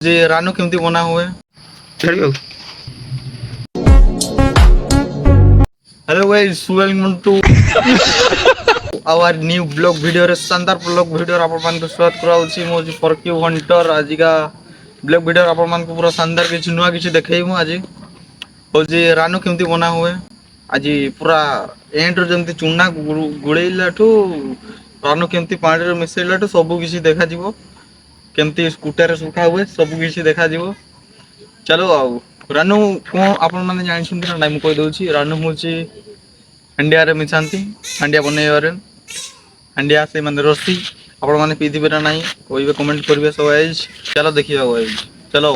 जे रानू केमती बना हुए hello guys welcome to our new blog video रे शानदार ब्लॉग वीडियो आपण मान स्वागत कराउछि मो फॉरक्यू हंटर आज का ब्लॉग वीडियो आपण मान को पूरा शानदार किछि नुवा किछि देखेइमु आज हो जे रानू केमती बना हुए आज पूरा एंड रो जेमती चुना गुळेइलाठू रानू केमती पानी रे मिसेइलाठू सब किछि देखा जिवो केमती स्कूटर सुखा हुए सब किछि देखा जिवो चलो आओ रानू को आपण माने जानि सुन ना मैं कहि दउछि रानू होछि हंडिया रे मिछांती हंडिया बनेइबारे हंडिया से माने रस्सी आपण माने पीदिबे ना नाही कहबे कमेंट करबे सब गाइस चलो देखिबा गाइस चलो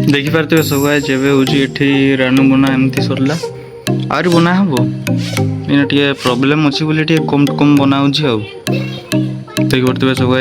ଦେଖିପାରୁଥିବେ ସବୁ ଯେବେ ହେଉଛି ଏଠି ରାନୁ ବନା ଏମିତି ସରିଲା ଆହୁରି ବନା ହେବ ଏଇନା ଟିକେ ପ୍ରୋବ୍ଲେମ୍ ଅଛି ବୋଲି ଟିକେ କମ୍ ବନା ହେଉଛି ଆଉ ଦେଖିପାରୁଥିବେ ସବୁ